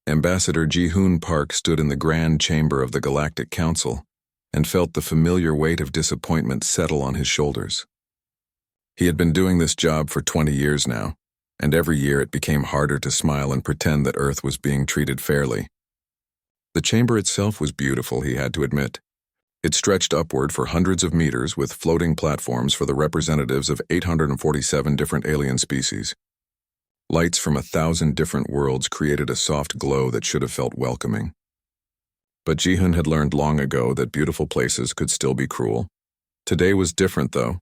Ambassador Ji-hoon Park stood in the grand chamber of the Galactic Council and felt the familiar weight of disappointment settle on his shoulders. He had been doing this job for 20 years now, and every year it became harder to smile and pretend that Earth was being treated fairly. The chamber itself was beautiful, he had to admit. It stretched upward for hundreds of meters with floating platforms for the representatives of 847 different alien species. Lights from 1,000 different worlds created a soft glow that should have felt welcoming. But Ji-hoon had learned long ago that beautiful places could still be cruel. Today was different, though.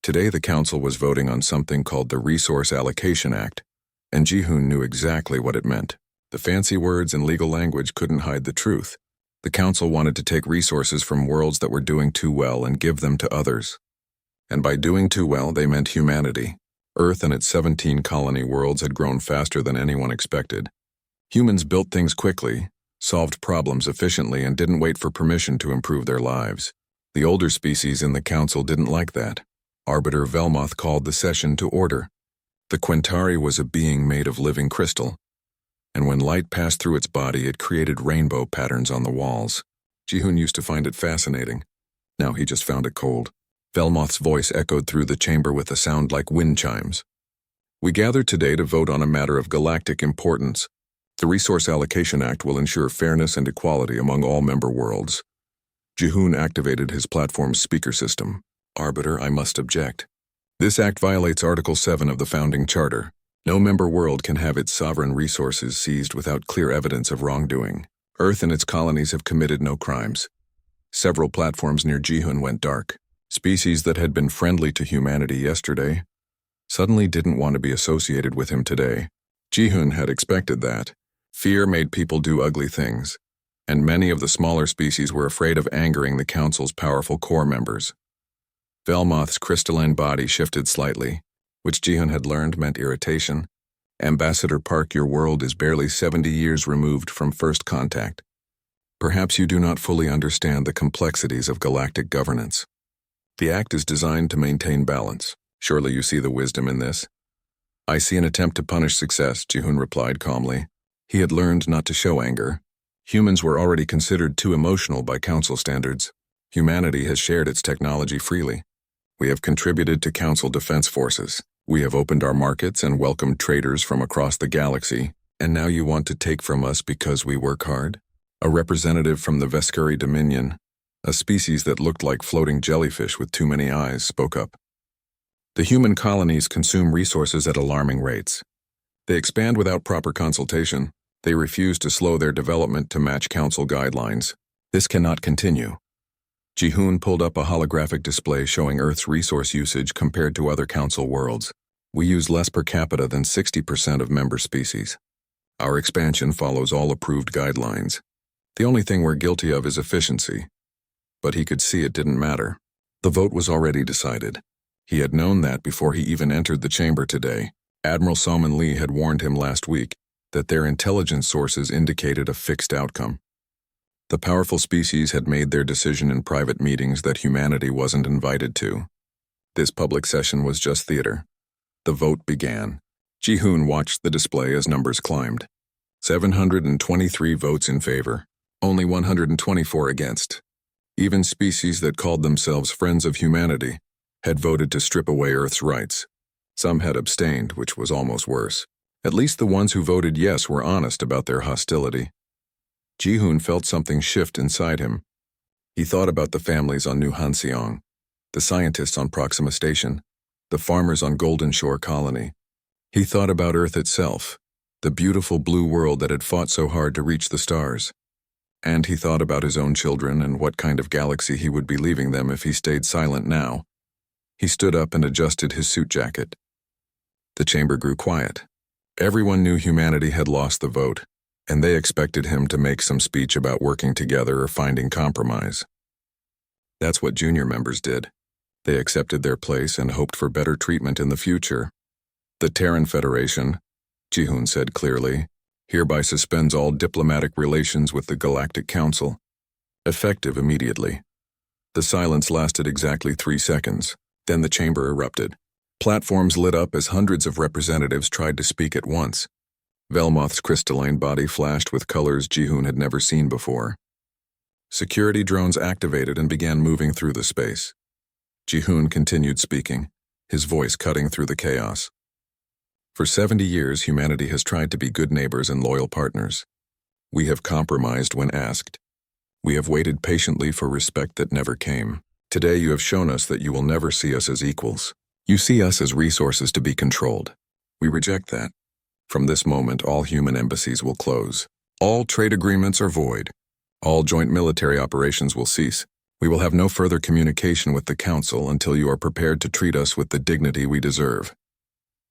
Today the council was voting on something called the Resource Allocation Act, and Ji-hoon knew exactly what it meant. The fancy words and legal language couldn't hide the truth. The council wanted to take resources from worlds that were doing too well and give them to others. And by doing too well, they meant humanity. Earth and its 17 colony worlds had grown faster than anyone expected. Humans built things quickly, solved problems efficiently, and didn't wait for permission to improve their lives. The older species in the council didn't like that. Arbiter Velmoth called the session to order. The Quintari was a being made of living crystal, and when light passed through its body, it created rainbow patterns on the walls. Ji-hoon used to find it fascinating. Now he just found it cold. Velmoth's voice echoed through the chamber with a sound like wind chimes. We gathered today to vote on a matter of galactic importance. The Resource Allocation Act will ensure fairness and equality among all member worlds. Ji-hoon activated his platform's speaker system. Arbiter, I must object. This act violates Article 7 of the Founding Charter. No member world can have its sovereign resources seized without clear evidence of wrongdoing. Earth and its colonies have committed no crimes. Several platforms near Ji-hoon went dark. Species that had been friendly to humanity yesterday suddenly didn't want to be associated with him today. Ji-hoon had expected that. Fear made people do ugly things, and many of the smaller species were afraid of angering the Council's powerful core members. Velmoth's crystalline body shifted slightly, which Ji-hoon had learned meant irritation. Ambassador Park, your world is barely 70 years removed from first contact. Perhaps you do not fully understand the complexities of galactic governance. The act is designed to maintain balance. Surely you see the wisdom in this. I see an attempt to punish success, Ji-hoon replied calmly. He had learned not to show anger. Humans were already considered too emotional by Council standards. Humanity has shared its technology freely. We have contributed to Council defense forces. We have opened our markets and welcomed traders from across the galaxy. And now you want to take from us because we work hard? A representative from the Veskuri Dominion, a species that looked like floating jellyfish with too many eyes, spoke up. The human colonies consume resources at alarming rates. They expand without proper consultation. They refuse to slow their development to match Council guidelines. This cannot continue. Ji-hoon pulled up a holographic display showing Earth's resource usage compared to other Council worlds. We use less per capita than 60% of member species. Our expansion follows all approved guidelines. The only thing we're guilty of is efficiency. But he could see it didn't matter. The vote was already decided. He had known that before he even entered the chamber today. Admiral Salmon Lee had warned him last week that their intelligence sources indicated a fixed outcome. The powerful species had made their decision in private meetings that humanity wasn't invited to. This public session was just theater. The vote began. Ji-hoon watched the display as numbers climbed. 723 votes in favor, only 124 against. Even species that called themselves friends of humanity had voted to strip away Earth's rights. Some had abstained, which was almost worse. At least the ones who voted yes were honest about their hostility. Ji-hoon felt something shift inside him. He thought about the families on New Hanseong, the scientists on Proxima Station, the farmers on Golden Shore Colony. He thought about Earth itself, the beautiful blue world that had fought so hard to reach the stars. And he thought about his own children and what kind of galaxy he would be leaving them if he stayed silent now. He stood up and adjusted his suit jacket. The chamber grew quiet. Everyone knew humanity had lost the vote, and they expected him to make some speech about working together or finding compromise. That's what junior members did. They accepted their place and hoped for better treatment in the future. The Terran Federation, Ji-hoon said clearly, hereby suspends all diplomatic relations with the Galactic Council. Effective immediately. The silence lasted exactly 3 seconds. Then the chamber erupted. Platforms lit up as hundreds of representatives tried to speak at once. Velmoth's crystalline body flashed with colors Jihoon had never seen before. Security drones activated and began moving through the space. Jihoon continued speaking, his voice cutting through the chaos. For 70 years, humanity has tried to be good neighbors and loyal partners. We have compromised when asked. We have waited patiently for respect that never came. Today you have shown us that you will never see us as equals. You see us as resources to be controlled. We reject that. From this moment, all human embassies will close. All trade agreements are void. All joint military operations will cease. We will have no further communication with the Council until you are prepared to treat us with the dignity we deserve.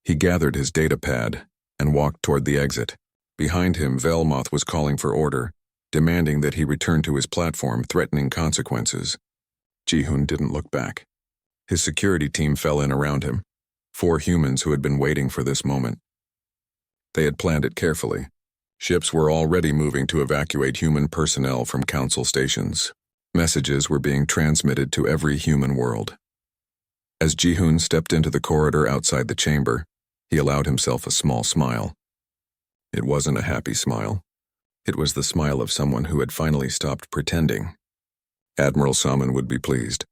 He gathered his data pad and walked toward the exit. Behind him, Velmoth was calling for order, demanding that he return to his platform, threatening consequences. Jihoon didn't look back. His security team fell in around him, 4 humans who had been waiting for this moment. They had planned it carefully. Ships were already moving to evacuate human personnel from Council stations. Messages were being transmitted to every human world. As Jihoon stepped into the corridor outside the chamber, he allowed himself a small smile. It wasn't a happy smile. It was the smile of someone who had finally stopped pretending. Admiral Salmon would be pleased.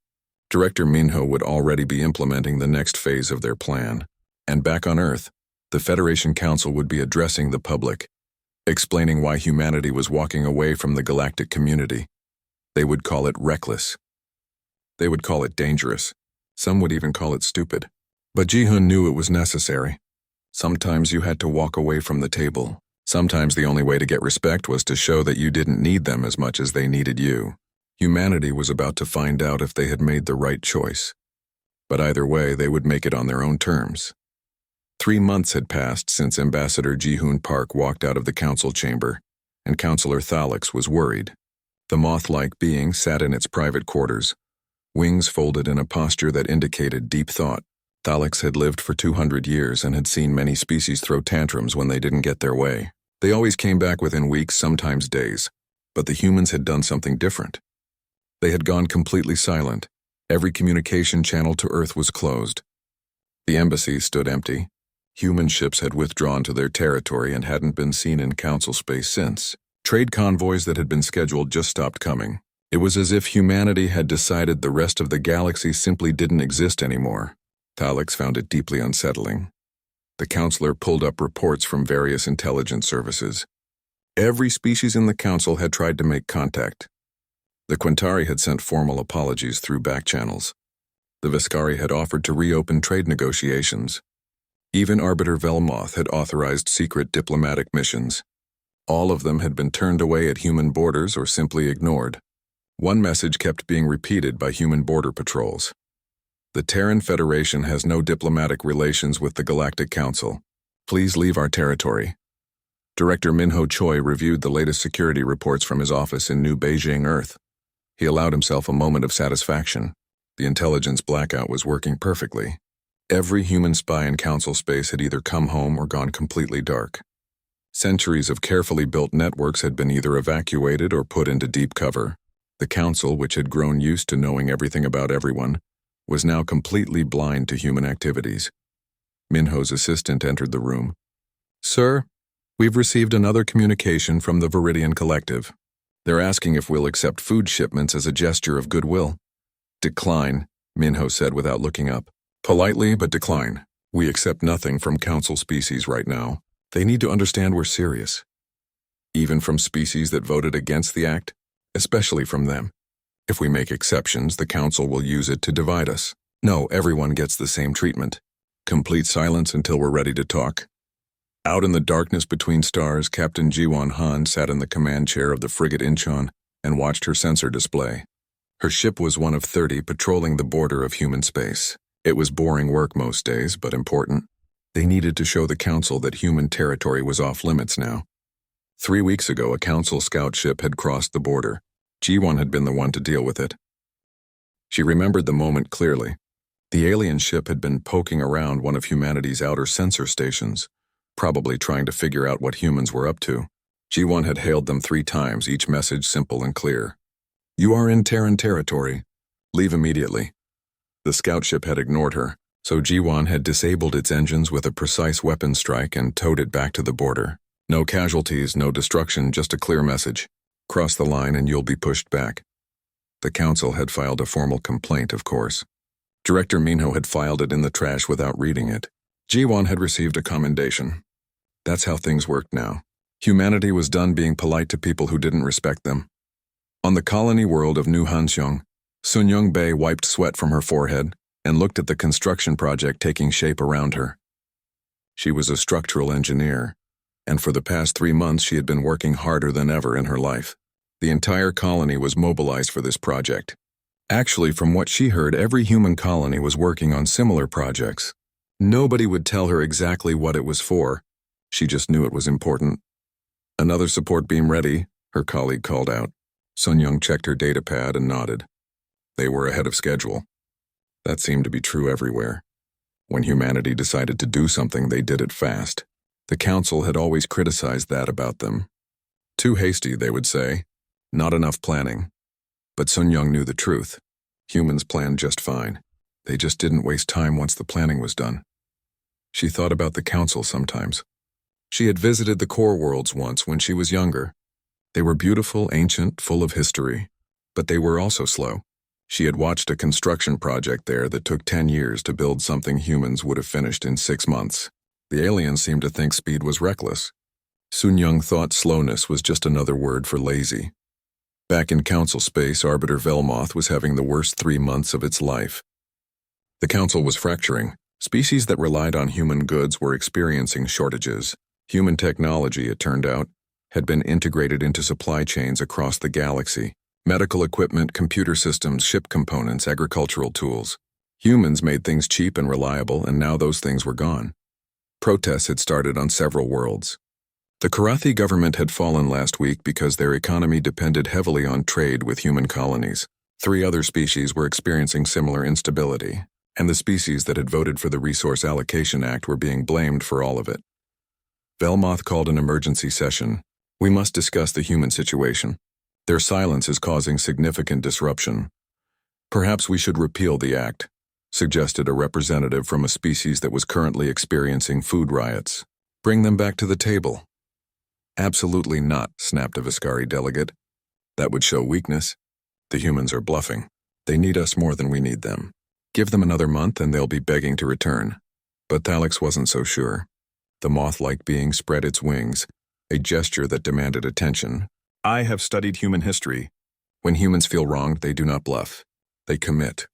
Director Minho would already be implementing the next phase of their plan. And back on Earth, the Federation Council would be addressing the public, explaining why humanity was walking away from the galactic community. They would call it reckless. They would call it dangerous. Some would even call it stupid. But Jihoon knew it was necessary. Sometimes you had to walk away from the table. Sometimes the only way to get respect was to show that you didn't need them as much as they needed you. Humanity was about to find out if they had made the right choice. But either way, they would make it on their own terms. 3 months had passed since Ambassador Jihoon Park walked out of the council chamber, and Councillor Thalix was worried. The moth-like being sat in its private quarters, wings folded in a posture that indicated deep thought. Thalix had lived for 200 years and had seen many species throw tantrums when they didn't get their way. They always came back within weeks, sometimes days, but the humans had done something different. They had gone completely silent. Every communication channel to Earth was closed. The embassy stood empty. Human ships had withdrawn to their territory and hadn't been seen in council space since. Trade convoys that had been scheduled just stopped coming. It was as if humanity had decided the rest of the galaxy simply didn't exist anymore. Thalix found it deeply unsettling. The counselor pulled up reports from various intelligence services. Every species in the council had tried to make contact. The Quintari had sent formal apologies through back channels. The Viscari had offered to reopen trade negotiations. Even Arbiter Velmoth had authorized secret diplomatic missions. All of them had been turned away at human borders or simply ignored. One message kept being repeated by human border patrols. The Terran Federation has no diplomatic relations with the Galactic Council. Please leave our territory. Director Minho Choi reviewed the latest security reports from his office in New Beijing, Earth. He allowed himself a moment of satisfaction. The intelligence blackout was working perfectly. Every human spy in council space had either come home or gone completely dark. Centuries of carefully built networks had been either evacuated or put into deep cover. The council, which had grown used to knowing everything about everyone, was now completely blind to human activities. Minho's assistant entered the room. "Sir, we've received another communication from the Viridian Collective. They're asking if we'll accept food shipments as a gesture of goodwill." "Decline," Minho said without looking up. "Politely, but decline. We accept nothing from council species right now. They need to understand we're serious. Even from species that voted against the act, especially from them. If we make exceptions, the council will use it to divide us. No, everyone gets the same treatment. Complete silence until we're ready to talk." Out in the darkness between stars, Captain Jiwon Han sat in the command chair of the frigate Incheon and watched her sensor display. Her ship was one of 30 patrolling the border of human space. It was boring work most days, but important. They needed to show the council that human territory was off limits now. 3 weeks ago, a council scout ship had crossed the border. Jiwon had been the one to deal with it. She remembered the moment clearly. The alien ship had been poking around one of humanity's outer sensor stations, probably trying to figure out what humans were up to. Jiwon had hailed them 3 times, each message simple and clear. "You are in Terran territory. Leave immediately." The scout ship had ignored her, so Jiwon had disabled its engines with a precise weapon strike and towed it back to the border. No casualties, no destruction, just a clear message. Cross the line and you'll be pushed back. The council had filed a formal complaint, of course. Director Minho had filed it in the trash without reading it. Jiwon had received a commendation. That's how things worked now. Humanity was done being polite to people who didn't respect them. On the colony world of New Hanseong, Sun Young-bae wiped sweat from her forehead and looked at the construction project taking shape around her. She was a structural engineer, and for the past 3 months she had been working harder than ever in her life. The entire colony was mobilized for this project. Actually, from what she heard, every human colony was working on similar projects. Nobody would tell her exactly what it was for. She just knew it was important. Another support beam ready, her colleague called out. Sun Young checked her datapad and nodded. They were ahead of schedule. That seemed to be true everywhere. When humanity decided to do something, they did it fast. The council had always criticized that about them. Too hasty, they would say. Not enough planning. But Sun Young knew the truth. Humans planned just fine. They just didn't waste time once the planning was done. She thought about the council sometimes. She had visited the core worlds once when she was younger. They were beautiful, ancient, full of history. But they were also slow. She had watched a construction project there that took 10 years to build something humans would have finished in 6 months. The aliens seemed to think speed was reckless. Sun Young thought slowness was just another word for lazy. Back in council space, Arbiter Velmoth was having the worst 3 months of its life. The council was fracturing. Species that relied on human goods were experiencing shortages. Human technology, it turned out, had been integrated into supply chains across the galaxy. Medical equipment, computer systems, ship components, agricultural tools. Humans made things cheap and reliable, and now those things were gone. Protests had started on several worlds. The Karathi government had fallen last week because their economy depended heavily on trade with human colonies. 3 other species were experiencing similar instability, and the species that had voted for the Resource Allocation Act were being blamed for all of it. Velmoth called an emergency session. We must discuss the human situation. Their silence is causing significant disruption. Perhaps we should repeal the act, suggested a representative from a species that was currently experiencing food riots. Bring them back to the table. Absolutely not, snapped a Viscari delegate. That would show weakness. The humans are bluffing. They need us more than we need them. Give them another month and they'll be begging to return. But Thalix wasn't so sure. The moth-like being spread its wings, a gesture that demanded attention. I have studied human history. When humans feel wronged, they do not bluff. They commit.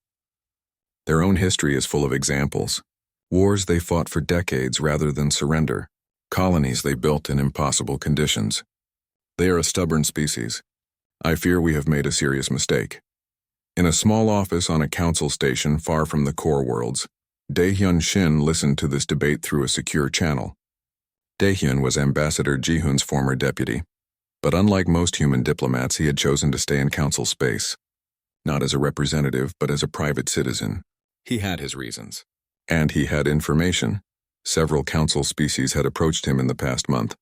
Their own history is full of examples. Wars they fought for decades rather than surrender. Colonies they built in impossible conditions. They are a stubborn species. I fear we have made a serious mistake. In a small office on a council station far from the core worlds, Daehyun Shin listened to this debate through a secure channel. Daehyun was Ambassador Ji-hoon's former deputy. But unlike most human diplomats, he had chosen to stay in council space. Not as a representative, but as a private citizen. He had his reasons. And he had information. Several council species had approached him in the past month.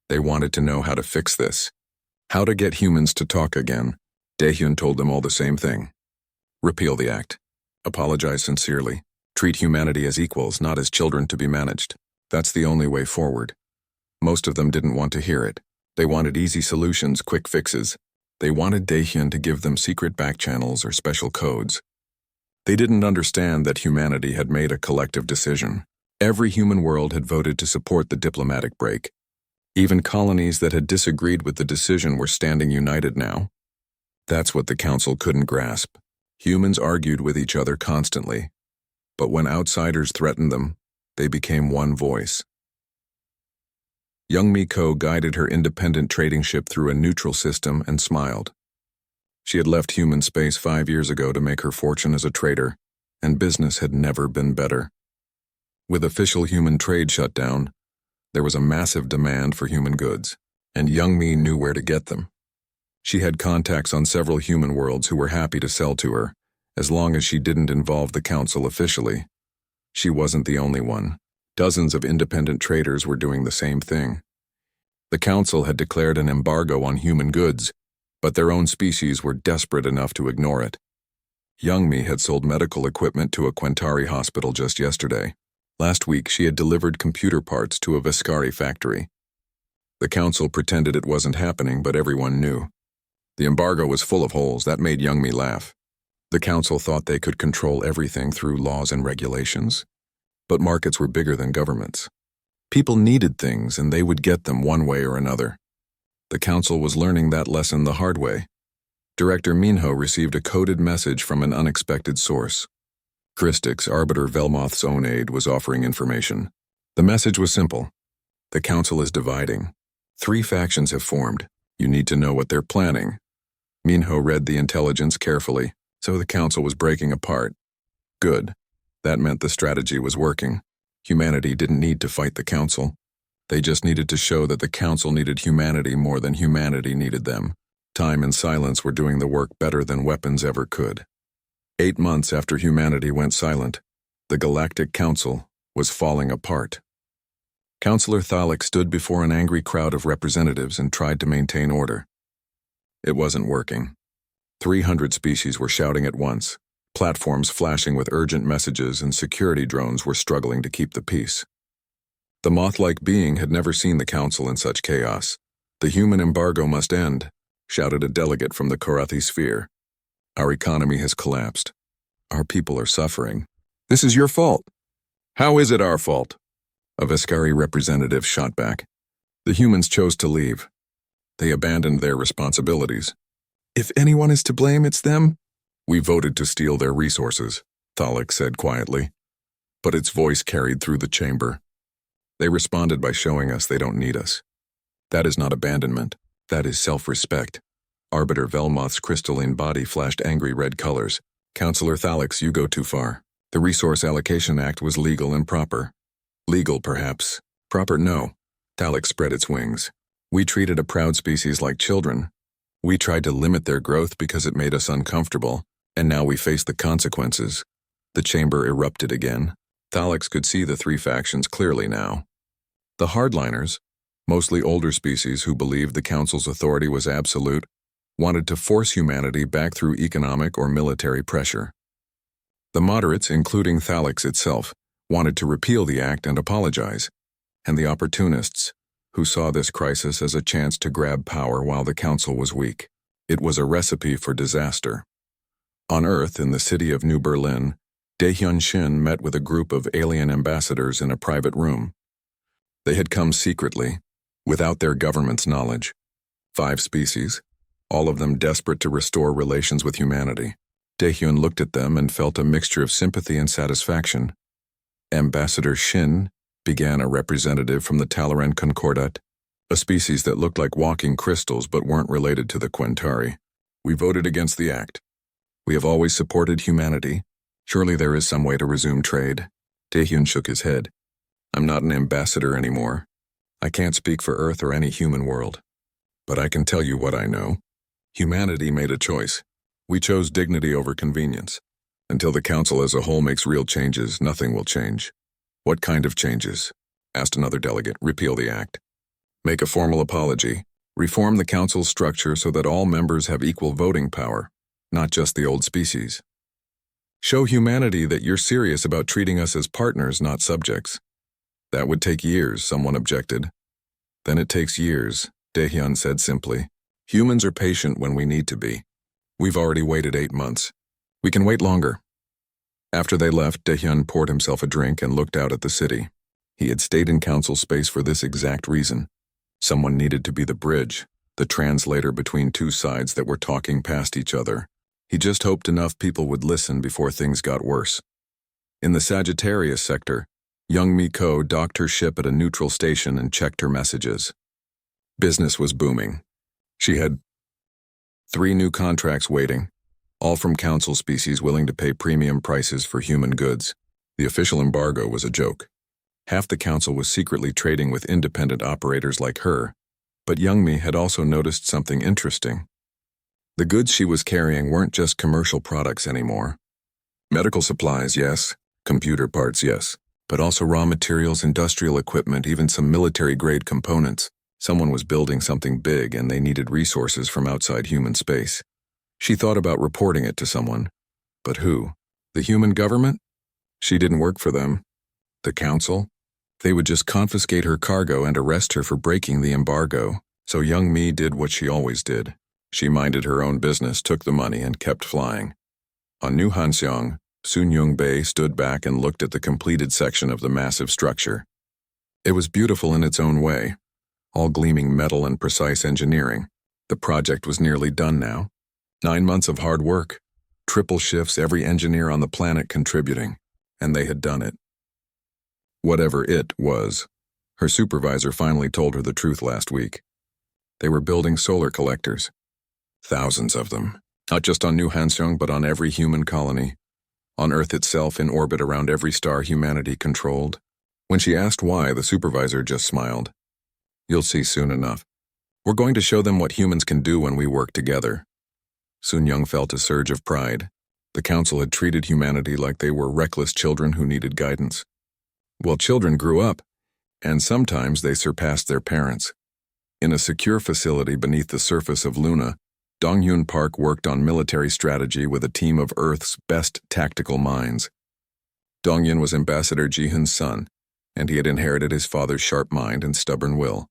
They wanted to know how to fix this. How to get humans to talk again. Daehyun told them all the same thing. Repeal the act. Apologize sincerely. Treat humanity as equals, not as children to be managed. That's the only way forward. Most of them didn't want to hear it. They wanted easy solutions, quick fixes. They wanted Daehyun to give them secret back channels or special codes. They didn't understand that humanity had made a collective decision. Every human world had voted to support the diplomatic break. Even colonies that had disagreed with the decision were standing united now. That's what the council couldn't grasp. Humans argued with each other constantly. But when outsiders threatened them, they became one voice. Young Miko guided her independent trading ship through a neutral system and smiled. She had left human space 5 years ago to make her fortune as a trader, and business had never been better. With official human trade shut down, there was a massive demand for human goods, and Young Mi knew where to get them. She had contacts on several human worlds who were happy to sell to her, as long as she didn't involve the council officially. She wasn't the only one. Dozens of independent traders were doing the same thing. The council had declared an embargo on human goods, but their own species were desperate enough to ignore it. Young Mi had sold medical equipment to a Quentari hospital just yesterday. Last week, she had delivered computer parts to a Viscari factory. The council pretended it wasn't happening, but everyone knew. The embargo was full of holes. That made Youngmi laugh. The council thought they could control everything through laws and regulations. But markets were bigger than governments. People needed things, and they would get them one way or another. The council was learning that lesson the hard way. Director Minho received a coded message from an unexpected source. Christix, Arbiter Velmoth's own aide, was offering information. The message was simple. The council is dividing. 3 factions have formed. You need to know what they're planning. Minho read the intelligence carefully, so the council was breaking apart. Good. That meant the strategy was working. Humanity didn't need to fight the council. They just needed to show that the council needed humanity more than humanity needed them. Time and silence were doing the work better than weapons ever could. 8 months after humanity went silent, the Galactic Council was falling apart. Councillor Thalik stood before an angry crowd of representatives and tried to maintain order. It wasn't working. 300 species were shouting at once, platforms flashing with urgent messages, and security drones were struggling to keep the peace. The moth-like being had never seen the council in such chaos. The human embargo must end, shouted a delegate from the Korathi sphere. Our economy has collapsed. Our people are suffering. This is your fault. How is it our fault? A Veskari representative shot back. The humans chose to leave. They abandoned their responsibilities. If anyone is to blame, it's them. We voted to steal their resources, Thalik said quietly. But its voice carried through the chamber. They responded by showing us they don't need us. That is not abandonment. That is self-respect. Arbiter Velmoth's crystalline body flashed angry red colors. Councillor Thalik, you go too far. The Resource Allocation Act was legal and proper. Legal, perhaps. Proper, no. Thalik spread its wings. We treated a proud species like children. We tried to limit their growth because it made us uncomfortable, and now we face the consequences. The chamber erupted again. Thalik could see the 3 factions clearly now. The hardliners, mostly older species who believed the council's authority was absolute, wanted to force humanity back through economic or military pressure. The moderates, including Thalik itself, wanted to repeal the act and apologize, and the opportunists, who saw this crisis as a chance to grab power while the council was weak. It was a recipe for disaster. On Earth, in the city of New Berlin, Daehyun Shin met with a group of alien ambassadors in a private room. They had come secretly, without their government's knowledge. 5 species, all of them desperate to restore relations with humanity. Daehyun looked at them and felt a mixture of sympathy and satisfaction. Ambassador Shin, began a representative from the Talaran Concordat, a species that looked like walking crystals but weren't related to the Quentari. We voted against the act. We have always supported humanity. Surely there is some way to resume trade. Daehyun shook his head. I'm not an ambassador anymore. I can't speak for Earth or any human world. But I can tell you what I know. Humanity made a choice. We chose dignity over convenience. Until the council as a whole makes real changes, nothing will change. What kind of changes? Asked another delegate. Repeal the act. Make a formal apology. Reform the council's structure so that all members have equal voting power, not just the old species. Show humanity that you're serious about treating us as partners, not subjects. That would take years, someone objected. Then it takes years, Daehyun said simply. Humans are patient when we need to be. We've already waited 8 months. We can wait longer. After they left, Daehyun poured himself a drink and looked out at the city. He had stayed in council space for this exact reason. Someone needed to be the bridge, the translator between 2 sides that were talking past each other. He just hoped enough people would listen before things got worse. In the Sagittarius sector, young Miko docked her ship at a neutral station and checked her messages. Business was booming. She had 3 new contracts waiting, all from council species willing to pay premium prices for human goods. The official embargo was a joke. Half the council was secretly trading with independent operators like her, but Youngmi had also noticed something interesting. The goods she was carrying weren't just commercial products anymore. Medical supplies, yes. Computer parts, yes. But also raw materials, industrial equipment, even some military-grade components. Someone was building something big and they needed resources from outside human space. She thought about reporting it to someone. But who? The human government? She didn't work for them. The council? They would just confiscate her cargo and arrest her for breaking the embargo. So young Mi did what she always did. She minded her own business, took the money, and kept flying. On New Hanseong, Sun Yungbei stood back and looked at the completed section of the massive structure. It was beautiful in its own way, all gleaming metal and precise engineering. The project was nearly done now. 9 months of hard work, triple shifts, every engineer on the planet contributing, and they had done it. Whatever it was, her supervisor finally told her the truth last week. They were building solar collectors. Thousands of them, not just on New Hanseong, but on every human colony. On Earth itself, in orbit around every star humanity controlled. When she asked why, the supervisor just smiled. You'll see soon enough. We're going to show them what humans can do when we work together. Sun Young felt a surge of pride. The council had treated humanity like they were reckless children who needed guidance. Well, children grew up, and sometimes they surpassed their parents. In a secure facility beneath the surface of Luna, Dongyun Park worked on military strategy with a team of Earth's best tactical minds. Dongyun was Ambassador Jihoon's son, and he had inherited his father's sharp mind and stubborn will.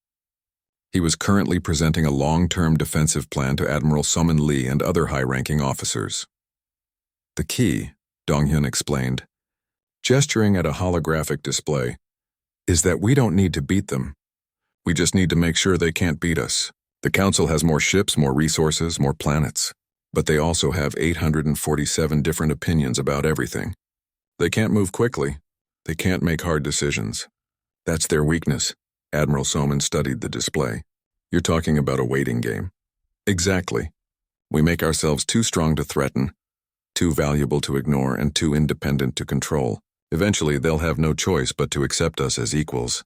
He was currently presenting a long-term defensive plan to Admiral Suman Lee and other high-ranking officers. The key, Dongyun explained, gesturing at a holographic display, is that we don't need to beat them. We just need to make sure they can't beat us. The Council has more ships, more resources, more planets, but they also have 847 different opinions about everything. They can't move quickly. They can't make hard decisions. That's their weakness. Admiral Soman studied the display. You're talking about a waiting game. Exactly. We make ourselves too strong to threaten, too valuable to ignore, and too independent to control. Eventually, they'll have no choice but to accept us as equals.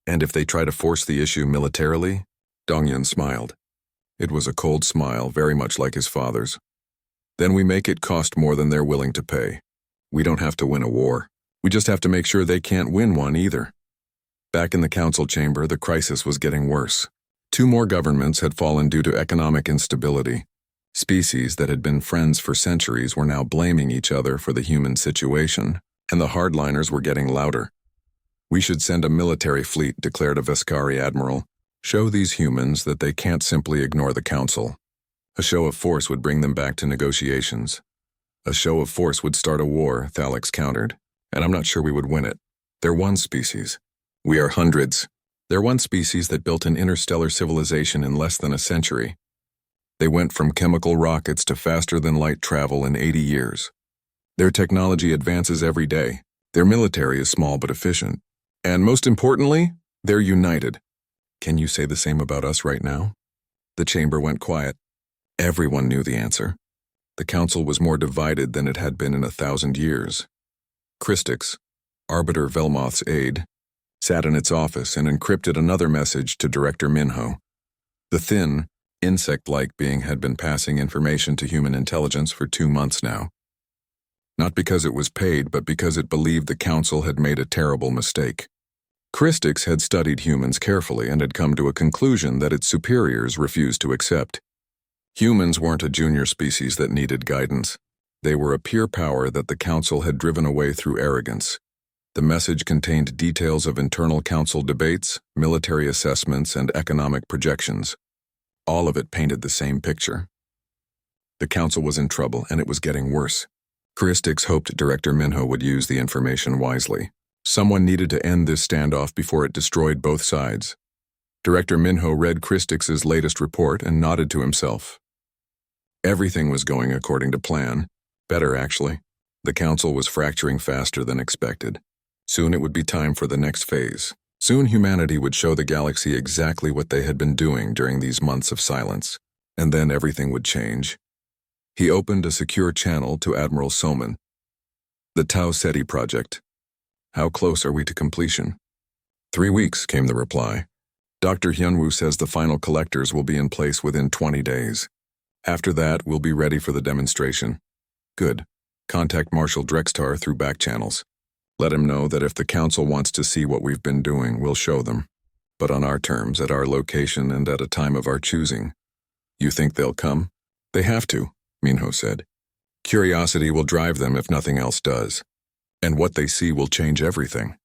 And if they try to force the issue militarily, Dongyun smiled. It was a cold smile, very much like his father's. Then we make it cost more than they're willing to pay. We don't have to win a war. We just have to make sure they can't win one either. Back in the council chamber, the crisis was getting worse. 2 more governments had fallen due to economic instability. Species that had been friends for centuries were now blaming each other for the human situation, and the hardliners were getting louder. We should send a military fleet, declared a Veskari admiral. Show these humans that they can't simply ignore the council. A show of force would bring them back to negotiations. A show of force would start a war, Thalix countered, and I'm not sure we would win it. They're one species. We are hundreds. They're one species that built an interstellar civilization in less than a century. They went from chemical rockets to faster-than-light travel in 80 years. Their technology advances every day. Their military is small but efficient. And most importantly, they're united. Can you say the same about us right now? The chamber went quiet. Everyone knew the answer. The council was more divided than it had been in 1,000 years. Christix, Arbiter Velmoth's aide, sat in its office and encrypted another message to Director Minho. The thin, insect-like being had been passing information to human intelligence for 2 months now. Not because it was paid, but because it believed the council had made a terrible mistake. Christix had studied humans carefully and had come to a conclusion that its superiors refused to accept. Humans weren't a junior species that needed guidance. They were a pure power that the council had driven away through arrogance. The message contained details of internal council debates, military assessments, and economic projections. All of it painted the same picture. The council was in trouble, and it was getting worse. Christix hoped Director Minho would use the information wisely. Someone needed to end this standoff before it destroyed both sides. Director Minho read Christix's latest report and nodded to himself. Everything was going according to plan. Better, actually. The council was fracturing faster than expected. Soon it would be time for the next phase. Soon humanity would show the galaxy exactly what they had been doing during these months of silence. And then everything would change. He opened a secure channel to Admiral Soman. The Tau Ceti project. How close are we to completion? 3 weeks, came the reply. Dr. Hyunwoo says the final collectors will be in place within 20 days. After that, we'll be ready for the demonstration. Good. Contact Marshal Drextar through back channels. Let him know that if the council wants to see what we've been doing, we'll show them. But on our terms, at our location, and at a time of our choosing. You think they'll come? They have to, Minho said. Curiosity will drive them if nothing else does. And what they see will change everything.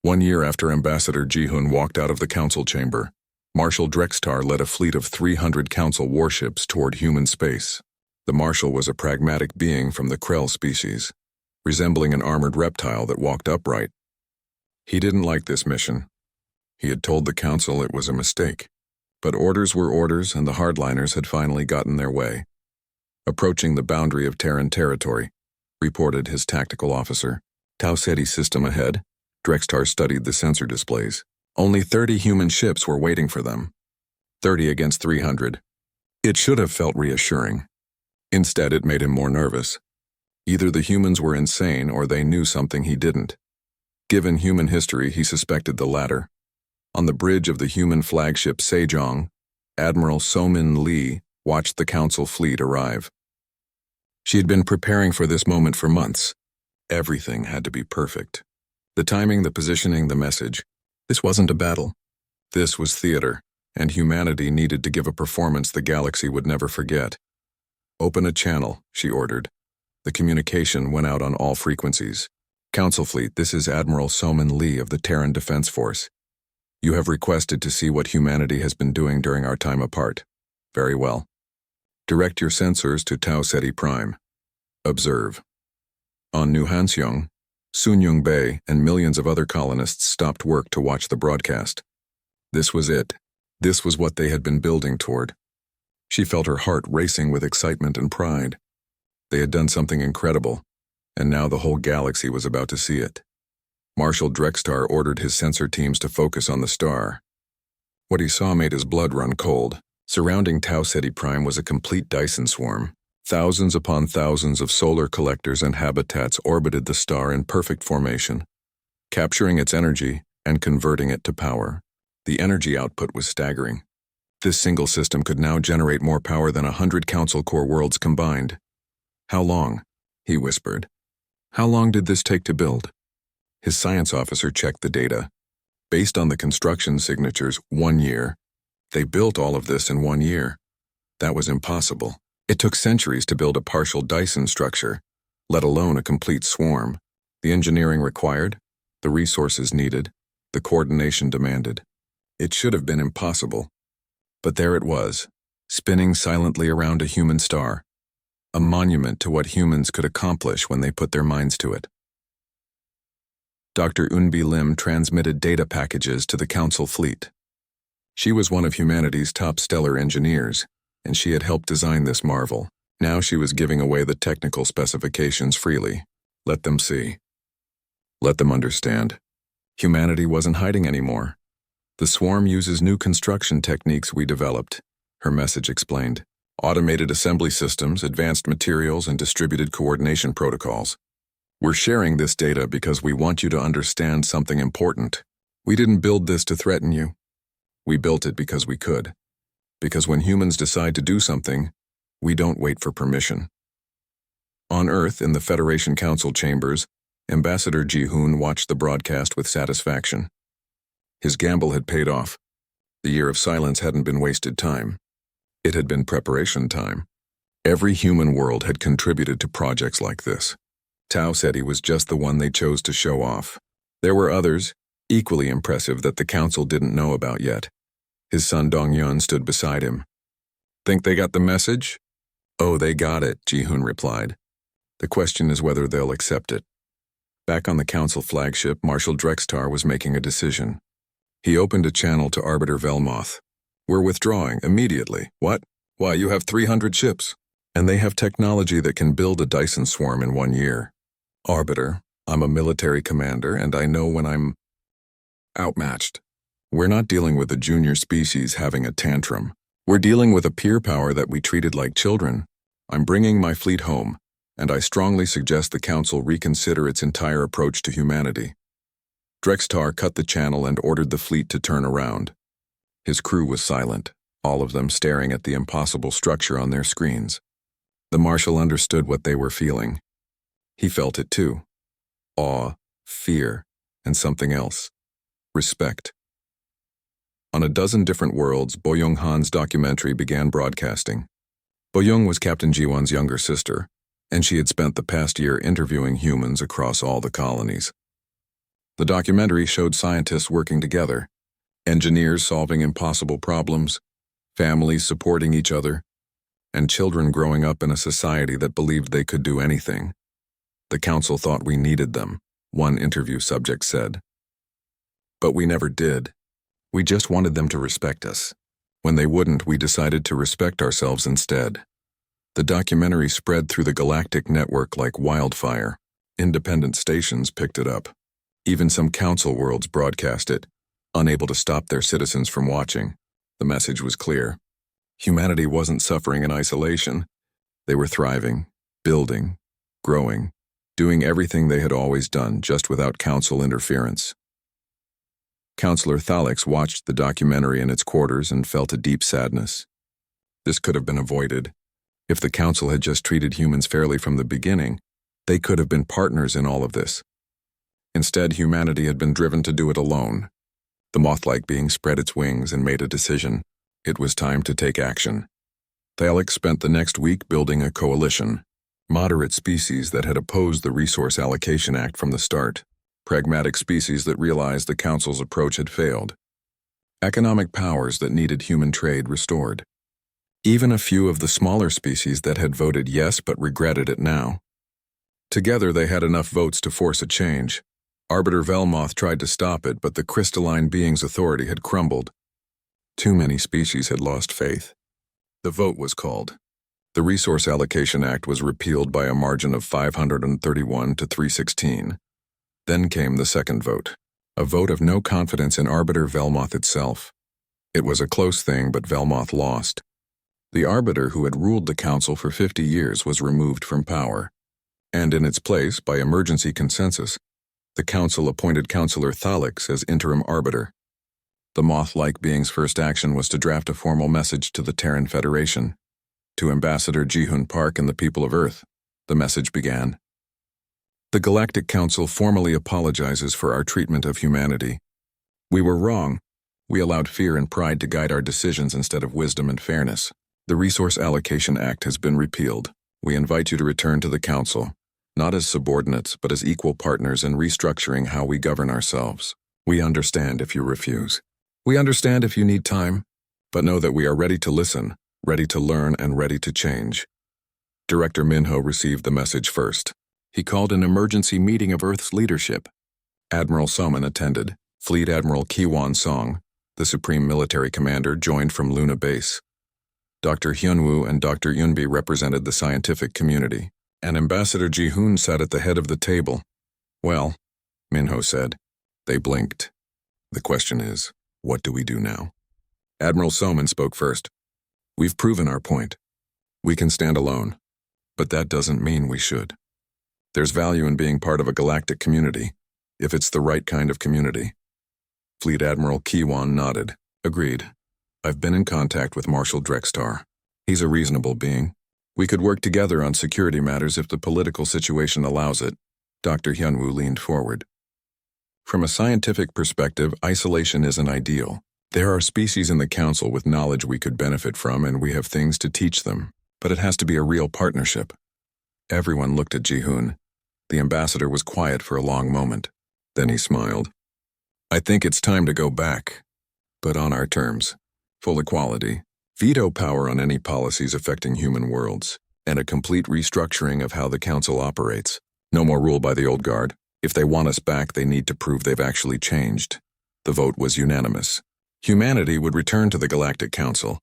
1 year after Ambassador Ji-hun walked out of the council chamber, Marshal Drextar led a fleet of 300 council warships toward human space. The marshal was a pragmatic being from the Krell species, resembling an armored reptile that walked upright. He didn't like this mission. He had told the council it was a mistake. But orders were orders, and the hardliners had finally gotten their way. Approaching the boundary of Terran territory, reported his tactical officer. Tau Ceti system ahead. Drextar studied the sensor displays. Only 30 human ships were waiting for them. 30 against 300. It should have felt reassuring. Instead, it made him more nervous. Either the humans were insane or they knew something he didn't. Given human history, he suspected the latter. On the bridge of the human flagship Sejong, Admiral So-min Lee watched the council fleet arrive. She had been preparing for this moment for months. Everything had to be perfect. The timing, the positioning, the message. This wasn't a battle. This was theater, and humanity needed to give a performance the galaxy would never forget. "Open a channel," she ordered. The communication went out on all frequencies. "Council fleet, this is Admiral So-min Lee of the Terran Defense Force. You have requested to see what humanity has been doing during our time apart. Very well. Direct your sensors to Tau Ceti Prime. Observe." On New Hanseong, Sunyung Bay and millions of other colonists stopped work to watch the broadcast. This was it. This was what they had been building toward. She felt her heart racing with excitement and pride. They had done something incredible, and now the whole galaxy was about to see it. Marshal Drextar ordered his sensor teams to focus on the star. What he saw made his blood run cold. Surrounding Tau Ceti Prime was a complete Dyson swarm. Thousands upon thousands of solar collectors and habitats orbited the star in perfect formation, capturing its energy and converting it to power. The energy output was staggering. This single system could now generate more power than 100 Council Core worlds combined. "How long?" he whispered. "How long did this take to build?" His science officer checked the data. Based on the construction signatures, 1 year. They built all of this in 1 year. That was impossible. It took centuries to build a partial Dyson structure, let alone a complete swarm. The engineering required, the resources needed, the coordination demanded. It should have been impossible. But there it was, spinning silently around a human star. A monument to what humans could accomplish when they put their minds to it. Dr. Eunbi Lim transmitted data packages to the Council fleet. She was one of humanity's top stellar engineers, and she had helped design this marvel. Now she was giving away the technical specifications freely. Let them see. Let them understand. Humanity wasn't hiding anymore. "The swarm uses new construction techniques we developed," her message explained. "Automated assembly systems, advanced materials, and distributed coordination protocols. We're sharing this data because we want you to understand something important. We didn't build this to threaten you. We built it because we could. Because when humans decide to do something, we don't wait for permission." On Earth, in the Federation Council chambers, Ambassador Ji-hun watched the broadcast with satisfaction. His gamble had paid off. The year of silence hadn't been wasted time. It had been preparation time. Every human world had contributed to projects like this. Tau Ceti was just the one they chose to show off. There were others, equally impressive, that the council didn't know about yet. His son Dong-yun stood beside him. "Think they got the message?" "Oh, they got it," Ji-hun replied. "The question is whether they'll accept it." Back on the council flagship, Marshal Drextar was making a decision. He opened a channel to Arbiter Velmoth. "We're withdrawing immediately." "What?" "Why, you have 300 ships. And they have technology that can build a Dyson swarm in 1 year. Arbiter, I'm a military commander, and I know when I'm outmatched. We're not dealing with a junior species having a tantrum. We're dealing with a peer power that we treated like children. I'm bringing my fleet home, and I strongly suggest the Council reconsider its entire approach to humanity." Drextar cut the channel and ordered the fleet to turn around. His crew was silent, all of them staring at the impossible structure on their screens. The Marshal understood what they were feeling. He felt it too. Awe, fear, and something else. Respect. On a dozen different worlds, Boyoung Han's documentary began broadcasting. Boyoung was Captain Jiwon's younger sister, and she had spent the past year interviewing humans across all the colonies. The documentary showed scientists working together, engineers solving impossible problems, families supporting each other, and children growing up in a society that believed they could do anything. The council thought we needed them, one interview subject said. But we never did. We just wanted them to respect us. When they wouldn't, we decided to respect ourselves instead. The documentary spread through the galactic network like wildfire. Independent stations picked it up. Even some council worlds broadcast it, unable to stop their citizens from watching. The message was clear. Humanity wasn't suffering in isolation. They were thriving, building, growing, doing everything they had always done, just without council interference. Counselor Thalix watched the documentary in its quarters and felt a deep sadness. This could have been avoided. If the council had just treated humans fairly from the beginning, they could have been partners in all of this. Instead, humanity had been driven to do it alone. The moth-like being spread its wings and made a decision. It was time to take action. Thalix spent the next week building a coalition, moderate species that had opposed the Resource Allocation Act from the start, pragmatic species that realized the council's approach had failed, economic powers that needed human trade restored, even a few of the smaller species that had voted yes but regretted it now. Together they had enough votes to force a change. Arbiter Velmoth tried to stop it, but the crystalline being's authority had crumbled. Too many species had lost faith. The vote was called. The Resource Allocation Act was repealed by a margin of 531 to 316. Then came the second vote, a vote of no confidence in Arbiter Velmoth itself. It was a close thing, but Velmoth lost. The Arbiter who had ruled the council for 50 years was removed from power, and in its place, by emergency consensus, the council appointed Counselor Thalix as interim arbiter. The moth-like being's first action was to draft a formal message to the Terran Federation. To Ambassador Ji-Hoon Park and the people of Earth, the message began. The Galactic Council formally apologizes for our treatment of humanity. We were wrong. We allowed fear and pride to guide our decisions instead of wisdom and fairness. The Resource Allocation Act has been repealed. We invite you to return to the Council, not as subordinates, but as equal partners in restructuring how we govern ourselves. We understand if you refuse. We understand if you need time, but know that we are ready to listen, ready to learn, and ready to change. Director Minho received the message first. He called an emergency meeting of Earth's leadership. Admiral Soman attended. Fleet Admiral Kiwan Song, the Supreme Military Commander, joined from Luna Base. Dr. Hyunwoo and Dr. Yunbi represented the scientific community, and Ambassador Ji-Hoon sat at the head of the table. Well, Minho said. They blinked. The question is, what do we do now? Admiral Soman spoke first. We've proven our point. We can stand alone, but that doesn't mean we should. There's value in being part of a galactic community, if it's the right kind of community. Fleet Admiral Kiwan nodded. Agreed. I've been in contact with Marshal Drextar. He's a reasonable being. We could work together on security matters if the political situation allows it. Dr. Hyunwoo leaned forward. From a scientific perspective, isolation isn't ideal. There are species in the Council with knowledge we could benefit from, and we have things to teach them. But it has to be a real partnership. Everyone looked at Ji-Hoon. The ambassador was quiet for a long moment. Then he smiled. I think it's time to go back, but on our terms. Full equality, veto power on any policies affecting human worlds, and a complete restructuring of how the Council operates. No more rule by the old guard. If they want us back, they need to prove they've actually changed. The vote was unanimous. Humanity would return to the Galactic Council,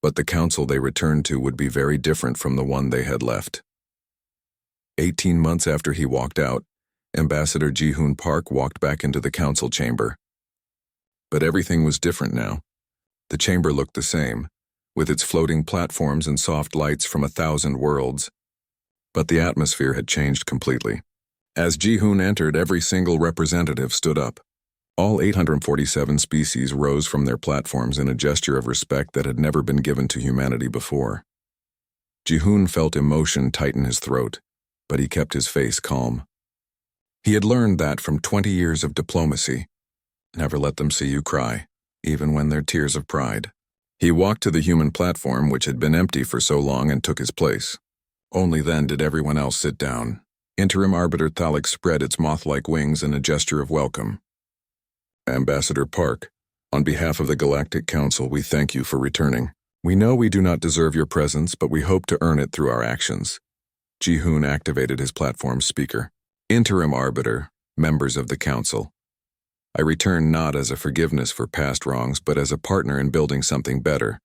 but the council they returned to would be very different from the one they had left. 18 months after he walked out, Ambassador Ji-Hoon Park walked back into the council chamber. But everything was different now. The chamber looked the same, with its floating platforms and soft lights from 1,000 worlds. But the atmosphere had changed completely. As Ji-Hoon entered, every single representative stood up. All 847 species rose from their platforms in a gesture of respect that had never been given to humanity before. Ji-Hoon felt emotion tighten his throat, but he kept his face calm. He had learned that from 20 years of diplomacy. Never let them see you cry, even when they're tears of pride. He walked to the human platform, which had been empty for so long, and took his place. Only then did everyone else sit down. Interim Arbiter Thalik spread its moth-like wings in a gesture of welcome. Ambassador Park, on behalf of the Galactic Council, we thank you for returning. We know we do not deserve your presence, but we hope to earn it through our actions. Ji-hoon activated his platform speaker. Interim Arbiter, members of the Council. I return not as a forgiveness for past wrongs, but as a partner in building something better.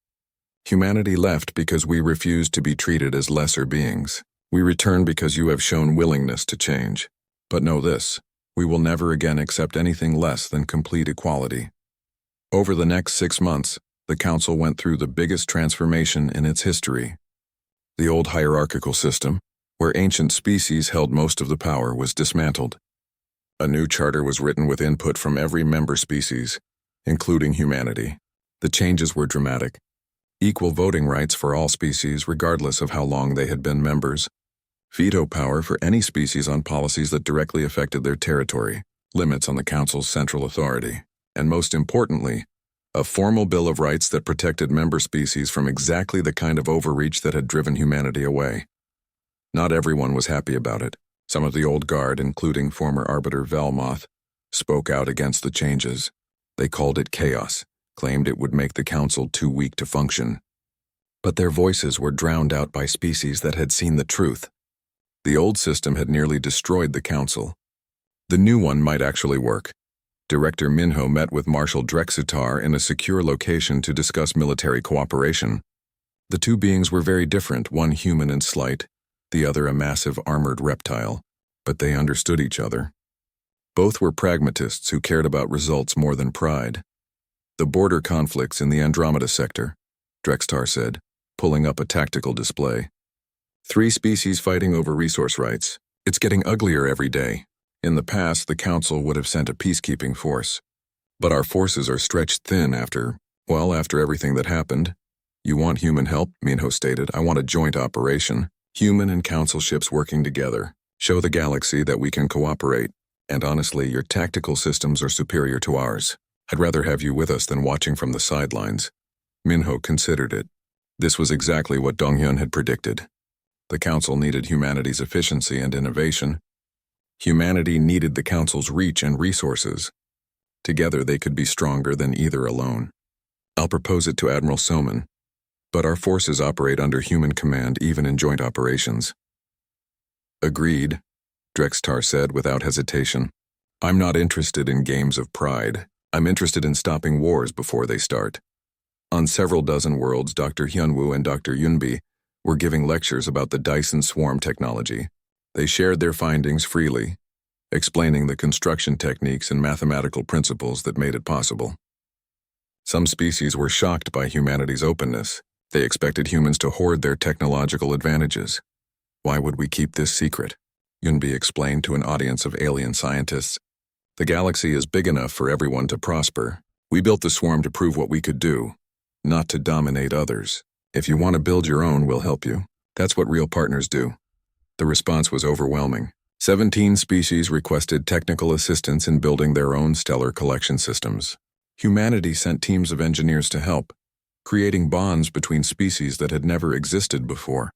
Humanity left because we refused to be treated as lesser beings. We return because you have shown willingness to change. But know this, we will never again accept anything less than complete equality. Over the next 6 months, the Council went through the biggest transformation in its history. The old hierarchical system, where ancient species held most of the power, was dismantled. A new charter was written with input from every member species, including humanity. The changes were dramatic. Equal voting rights for all species, regardless of how long they had been members. Veto power for any species on policies that directly affected their territory. Limits on the Council's central authority. And most importantly, a formal Bill of Rights that protected member species from exactly the kind of overreach that had driven humanity away. Not everyone was happy about it. Some of the old guard, including former Arbiter Velmoth, spoke out against the changes. They called it chaos, claimed it would make the Council too weak to function. But their voices were drowned out by species that had seen the truth. The old system had nearly destroyed the Council. The new one might actually work. Director Minho met with Marshal Drexutar in a secure location to discuss military cooperation. The two beings were very different, one human and slight, the other a massive armored reptile, but they understood each other. Both were pragmatists who cared about results more than pride. The border conflicts in the Andromeda sector, Drextar said, pulling up a tactical display. 3 species fighting over resource rights. It's getting uglier every day. In the past, the Council would have sent a peacekeeping force. But our forces are stretched thin after everything that happened. You want human help, Minho stated. I want a joint operation. Human and Council ships working together. Show the galaxy that we can cooperate. And honestly, your tactical systems are superior to ours. I'd rather have you with us than watching from the sidelines. Minho considered it. This was exactly what Donghyun had predicted. The Council needed humanity's efficiency and innovation. Humanity needed the Council's reach and resources. Together they could be stronger than either alone. I'll propose it to Admiral Soman, but our forces operate under human command even in joint operations. Agreed, Drextar said without hesitation. I'm not interested in games of pride. I'm interested in stopping wars before they start. On several dozen worlds, Dr. Hyunwoo and Dr. Yunbi were giving lectures about the Dyson swarm technology. They shared their findings freely, explaining the construction techniques and mathematical principles that made it possible. Some species were shocked by humanity's openness. They expected humans to hoard their technological advantages. Why would we keep this secret? Yunbi explained to an audience of alien scientists. The galaxy is big enough for everyone to prosper. We built the swarm to prove what we could do, not to dominate others. If you want to build your own, we'll help you. That's what real partners do. The response was overwhelming. 17 species requested technical assistance in building their own stellar collection systems. Humanity sent teams of engineers to help, creating bonds between species that had never existed before.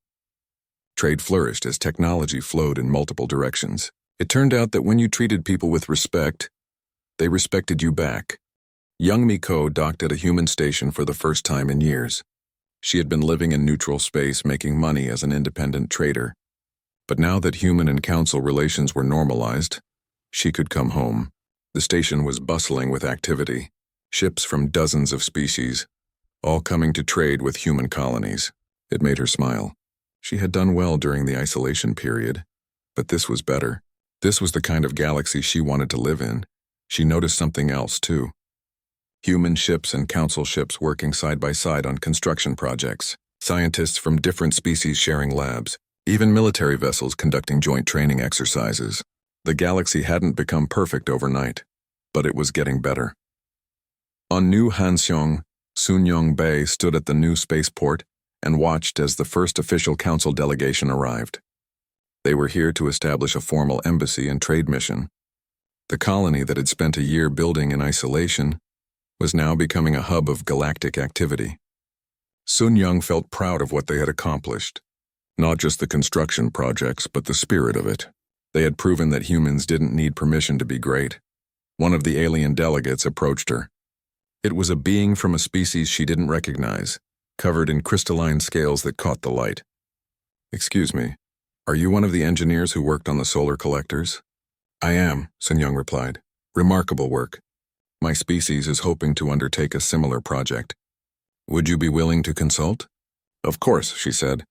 Trade flourished as technology flowed in multiple directions. It turned out that when you treated people with respect, they respected you back. Young Miko docked at a human station for the first time in years. She had been living in neutral space, making money as an independent trader. But now that human and Council relations were normalized, she could come home. The station was bustling with activity. Ships from dozens of species, all coming to trade with human colonies. It made her smile. She had done well during the isolation period, but this was better. This was the kind of galaxy she wanted to live in. She noticed something else, too. Human ships and Council ships working side by side on construction projects. Scientists from different species sharing labs. Even military vessels conducting joint training exercises. The galaxy hadn't become perfect overnight, but it was getting better. On New Hanseong, Sunyong Bay stood at the new spaceport and watched as the first official Council delegation arrived. They were here to establish a formal embassy and trade mission. The colony that had spent a year building in isolation was now becoming a hub of galactic activity. Sunyong felt proud of what they had accomplished. Not just the construction projects, but the spirit of it. They had proven that humans didn't need permission to be great. One of the alien delegates approached her. It was a being from a species she didn't recognize, covered in crystalline scales that caught the light. "Excuse me, are you one of the engineers who worked on the solar collectors?" "I am," Sun Young replied. "Remarkable work. My species is hoping to undertake a similar project. Would you be willing to consult?" "Of course," she said.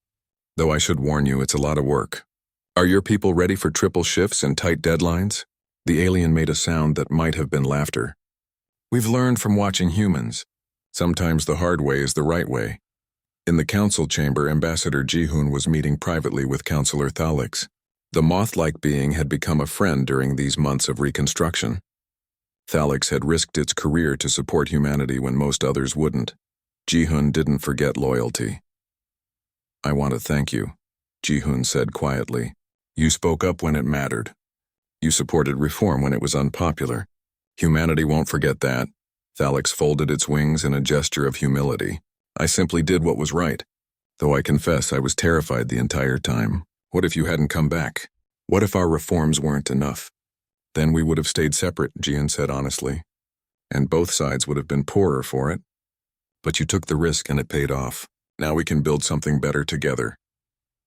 "Though I should warn you, it's a lot of work. Are your people ready for triple shifts and tight deadlines?" The alien made a sound that might have been laughter. "We've learned from watching humans. Sometimes the hard way is the right way." In the council chamber, Ambassador Ji-hoon was meeting privately with Counselor Thalix. The moth-like being had become a friend during these months of reconstruction. Thalix had risked its career to support humanity when most others wouldn't. Ji-hoon didn't forget loyalty. "I want to thank you," Ji-hoon said quietly. "You spoke up when it mattered. You supported reform when it was unpopular. Humanity won't forget that." Thalix folded its wings in a gesture of humility. "I simply did what was right, though I confess I was terrified the entire time. What if you hadn't come back? What if our reforms weren't enough? Then we would have stayed separate," Jian said honestly. "And both sides would have been poorer for it. But you took the risk and it paid off. Now we can build something better together.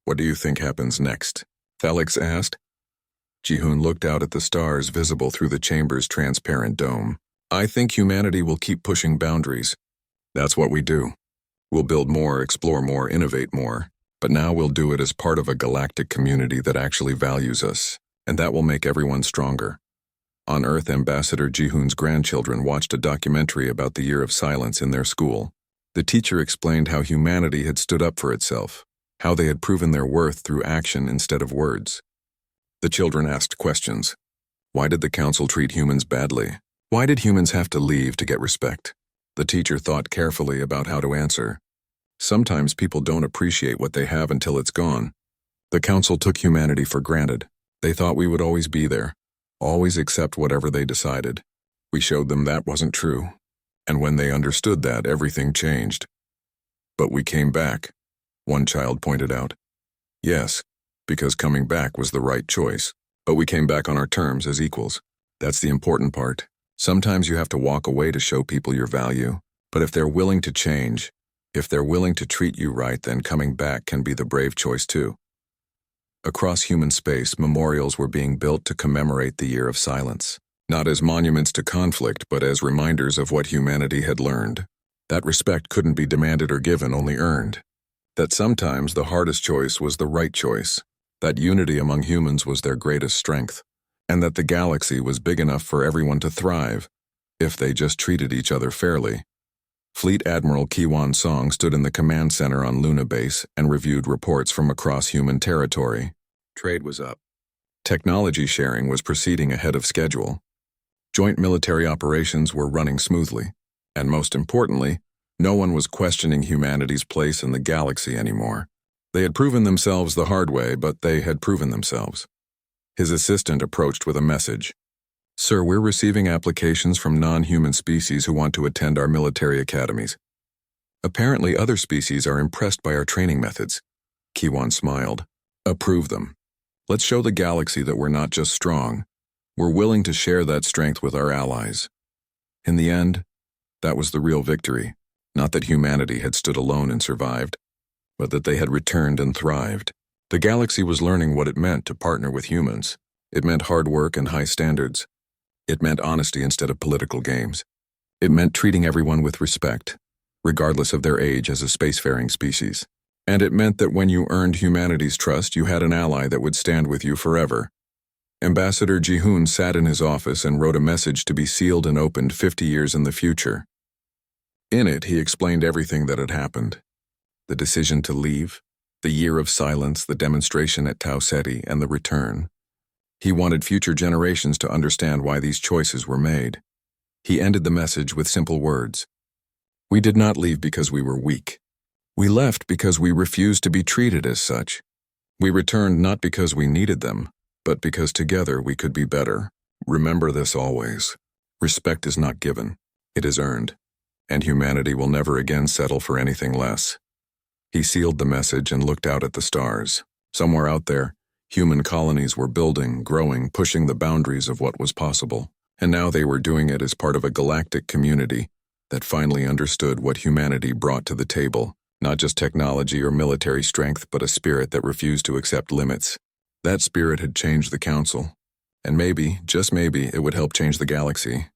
What do you think happens next?" Thalix asked. Ji-hoon looked out at the stars visible through the chamber's transparent dome. "I think humanity will keep pushing boundaries. That's what we do. We'll build more, explore more, innovate more. But now we'll do it as part of a galactic community that actually values us, and that will make everyone stronger." On Earth, Ambassador Ji-hoon's grandchildren watched a documentary about the Year of Silence in their school. The teacher explained how humanity had stood up for itself, how they had proven their worth through action instead of words. The children asked questions. Why did the council treat humans badly? Why did humans have to leave to get respect? The teacher thought carefully about how to answer. Sometimes people don't appreciate what they have until it's gone. The council took humanity for granted. They thought we would always be there, always accept whatever they decided. We showed them that wasn't true. And when they understood that, everything changed. "But we came back," one child pointed out. "Yes, because coming back was the right choice. But we came back on our terms as equals. That's the important part. Sometimes you have to walk away to show people your value. But if they're willing to change, if they're willing to treat you right, then coming back can be the brave choice too." Across human space, memorials were being built to commemorate the Year of Silence. Not as monuments to conflict, but as reminders of what humanity had learned. That respect couldn't be demanded or given, only earned. That sometimes the hardest choice was the right choice. That unity among humans was their greatest strength. And that the galaxy was big enough for everyone to thrive, if they just treated each other fairly. Fleet Admiral Ki-wan Song stood in the command center on Luna Base and reviewed reports from across human territory. Trade was up. Technology sharing was proceeding ahead of schedule. Joint military operations were running smoothly. And most importantly, no one was questioning humanity's place in the galaxy anymore. They had proven themselves the hard way, but they had proven themselves. His assistant approached with a message. "Sir, we're receiving applications from non-human species who want to attend our military academies. Apparently other species are impressed by our training methods." Ki-wan smiled. "Approve them. Let's show the galaxy that we're not just strong. We're willing to share that strength with our allies." In the end, that was the real victory. Not that humanity had stood alone and survived, but that they had returned and thrived. The galaxy was learning what it meant to partner with humans. It meant hard work and high standards. It meant honesty instead of political games. It meant treating everyone with respect, regardless of their age as a spacefaring species. And it meant that when you earned humanity's trust, you had an ally that would stand with you forever. Ambassador Ji-hoon sat in his office and wrote a message to be sealed and opened 50 years in the future. In it, he explained everything that had happened. The decision to leave, the Year of Silence, the demonstration at Tau Ceti, and the return. He wanted future generations to understand why these choices were made. He ended the message with simple words. "We did not leave because we were weak. We left because we refused to be treated as such. We returned not because we needed them, but because together we could be better. Remember this always. Respect is not given, it is earned, and humanity will never again settle for anything less." He sealed the message and looked out at the stars. Somewhere out there, Human colonies were building, growing, pushing the boundaries of what was possible. And now they were doing it as part of a galactic community that finally understood what humanity brought to the table. Not just technology or military strength, but a spirit that refused to accept limits. That spirit had changed the Council. And maybe, just maybe, it would help change the galaxy.